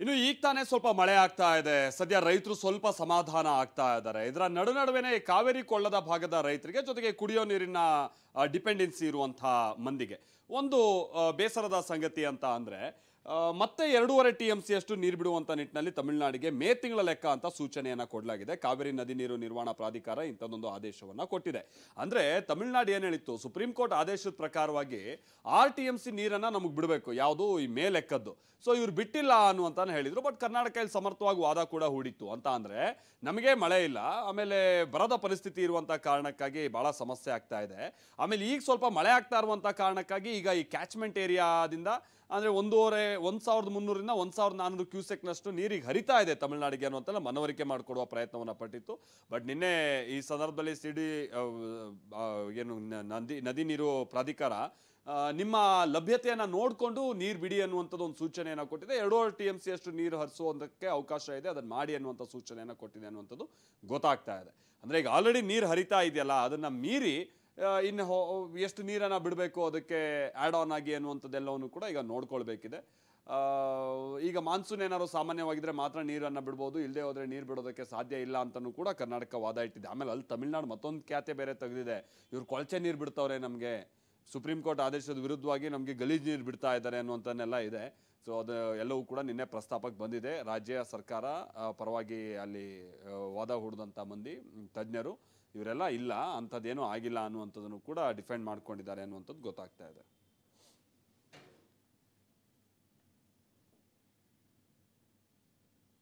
ಇನ್ನು ಈಗ ತಾನೇ ಸ್ವಲ್ಪ ಮಳೆ ಆಗ್ತಾ ಇದೆ. ಸದ್ಯ ರೈತರು ಸ್ವಲ್ಪ ಸಮಾಧಾನ ಆಗ್ತಾ ಇದ್ದಾರೆ. ಇದರ ನಡುವೆನೇ ಕಾವೇರಿ ಕೊಳ್ಳದ ಭಾಗದ ರೈತರಿಗೆ ಜೊತೆಗೆ ಕುಡಿಯೋ ನೀರಿನ ಡಿಪೆಂಡೆನ್ಸಿ ಇರುವಂತಹ ಮಂದಿಗೆ ಒಂದು ಬೇಸರದ ಸಂಗತಿ ಅಂತ ಅಂದ್ರೆ ಮತ್ತೆ 2.5 TMC ಅಷ್ಟು ನೀರು ಬಿಡುವಂತ ನಿಟ್ಟಿನಲ್ಲಿ ತಮಿಳುನಾಡಿಗೆ ಮೇ ತಿಂಗಳ ಲೆಕ್ಕ ಅಂತ ಸೂಚನೆಯನ್ನ ಕೊಡಲಾಗಿದೆ. ಕಾವೇರಿ ನದಿ ನೀರು ನಿರ್ವಹಣಾ ಪ್ರಾಧಿಕಾರ ಇಂಥದ್ದೊಂದು ಆದೇಶವನ್ನ ಕೊಟ್ಟಿದೆ. ಅಂದ್ರೆ ತಮಿಳುನಾಡು ಏನ್ ಹೇಳಿತ್ತು, ಸುಪ್ರೀಂ ಕೋರ್ಟ್ ಆದೇಶದ ಪ್ರಕಾರವಾಗಿ 6 TMC ನೀರನ್ನ ನಮಗೆ ಬಿಡಬೇಕು, ಯಾವುದು ಈ ಮೇ ಲೆಕ್ಕದ್ದು. ಸೊ ಇವ್ರು ಬಿಟ್ಟಿಲ್ಲ ಅನ್ನುವಂತಾನೆ ಹೇಳಿದ್ರು. ಬಟ್ ಕರ್ನಾಟಕ ಇಲ್ಲಿ ಸಮರ್ಥವಾಗಿ ವಾದ ಕೂಡ ಹೂಡಿತ್ತು. ಅಂತ ಅಂದ್ರೆ ನಮಗೆ ಮಳೆ ಇಲ್ಲ, ಆಮೇಲೆ ಬರದ ಪರಿಸ್ಥಿತಿ ಇರುವಂತ ಕಾರಣಕ್ಕಾಗಿ ಬಹಳ ಸಮಸ್ಯೆ ಆಗ್ತಾ ಇದೆ. ಆಮೇಲೆ ಈಗ ಸ್ವಲ್ಪ ಮಳೆ ಆಗ್ತಾ ಇರುವಂತ ಕಾರಣಕ್ಕಾಗಿ ಈಗ ಈ ಕ್ಯಾಚ್ಮೆಂಟ್ ಏರಿಯಾದಿಂದ ಅಂದ್ರೆ 1,300ರಿಂದ 1,400 ಕ್ಯೂಸೆಕ್ನಷ್ಟು ನೀರಿಗೆ ಹರಿತಾ ಇದೆ ತಮಿಳುನಾಡಿಗೆ ಅನ್ನುವಂತೆಲ್ಲ ಮನವರಿಕೆ ಮಾಡಿಕೊಡುವ ಪ್ರಯತ್ನವನ್ನು ಪಟ್ಟಿತ್ತು. ಬಟ್ ನಿನ್ನೆ ಈ ಸಂದರ್ಭದಲ್ಲಿ ಏನು ನದಿ ನೀರು ಪ್ರಾಧಿಕಾರ ನಿಮ್ಮ ಲಭ್ಯತೆಯನ್ನು ನೋಡಿಕೊಂಡು ನೀರು ಬಿಡಿ ಅನ್ನುವಂಥದ್ದು ಒಂದು ಸೂಚನೆಯನ್ನು ಕೊಟ್ಟಿದೆ. 2.5 TMC ಅಷ್ಟು ನೀರು ಹರಿಸುವುದಕ್ಕೆ ಅವಕಾಶ ಇದೆ, ಅದನ್ನು ಮಾಡಿ ಅನ್ನುವಂಥ ಸೂಚನೆಯನ್ನು ಕೊಟ್ಟಿದೆ ಅನ್ನುವಂಥದ್ದು ಗೊತ್ತಾಗ್ತಾ ಇದೆ. ಅಂದರೆ ಈಗ ಆಲ್ರೆಡಿ ನೀರು ಹರಿತಾ ಇದೆಯಲ್ಲ, ಅದನ್ನು ಮೀರಿ ಇನ್ನು ಎಷ್ಟು ನೀರನ್ನು ಬಿಡಬೇಕು ಅದಕ್ಕೆ ಆ್ಯಡ್ ಆನ್ ಆಗಿ ಅನ್ನುವಂಥದ್ದೆಲ್ಲವನ್ನು ಕೂಡ ಈಗ ನೋಡ್ಕೊಳ್ಬೇಕಿದೆ. ಈಗ ಮಾನ್ಸೂನ್ ಏನಾದ್ರು ಸಾಮಾನ್ಯವಾಗಿದ್ದರೆ ಮಾತ್ರ ನೀರನ್ನು ಬಿಡ್ಬೋದು, ಇಲ್ಲದೆ ಹೋದರೆ ನೀರು ಬಿಡೋದಕ್ಕೆ ಸಾಧ್ಯ ಇಲ್ಲ ಅಂತಲೂ ಕೂಡ ಕರ್ನಾಟಕ ವಾದ ಇಟ್ಟಿದೆ. ಆಮೇಲೆ ಅಲ್ಲಿ ತಮಿಳ್ನಾಡು ಮತ್ತೊಂದು ಖ್ಯಾತೆ ಬೇರೆ ತೆಗೆದಿದೆ, ಇವ್ರು ಕೊಳಚೆ ನೀರು ಬಿಡ್ತವ್ರೆ, ನಮಗೆ ಸುಪ್ರೀಂ ಕೋರ್ಟ್ ಆದೇಶದ ವಿರುದ್ಧವಾಗಿ ನಮಗೆ ಗಲೀಜು ನೀರು ಬಿಡ್ತಾ ಇದ್ದಾರೆ ಅನ್ನುವಂಥನ್ನೆಲ್ಲ ಇದೆ. ಸೊ ಅದು ಎಲ್ಲವೂ ಕೂಡ ನಿನ್ನೆ ಪ್ರಸ್ತಾಪಕ್ಕೆ ಬಂದಿದೆ. ರಾಜ್ಯ ಸರ್ಕಾರ ಪರವಾಗಿ ಅಲ್ಲಿ ವಾದ ಹೂಡಿದಂಥ ಮಂದಿ ತಜ್ಞರು ಇವರೆಲ್ಲ ಇಲ್ಲ, ಅಂಥದ್ದೇನೂ ಆಗಿಲ್ಲ ಅನ್ನುವಂಥದ್ದನ್ನು ಕೂಡ ಡಿಫೆಂಡ್ ಮಾಡ್ಕೊಂಡಿದ್ದಾರೆ ಅನ್ನುವಂಥದ್ದು ಗೊತ್ತಾಗ್ತಾ ಇದೆ.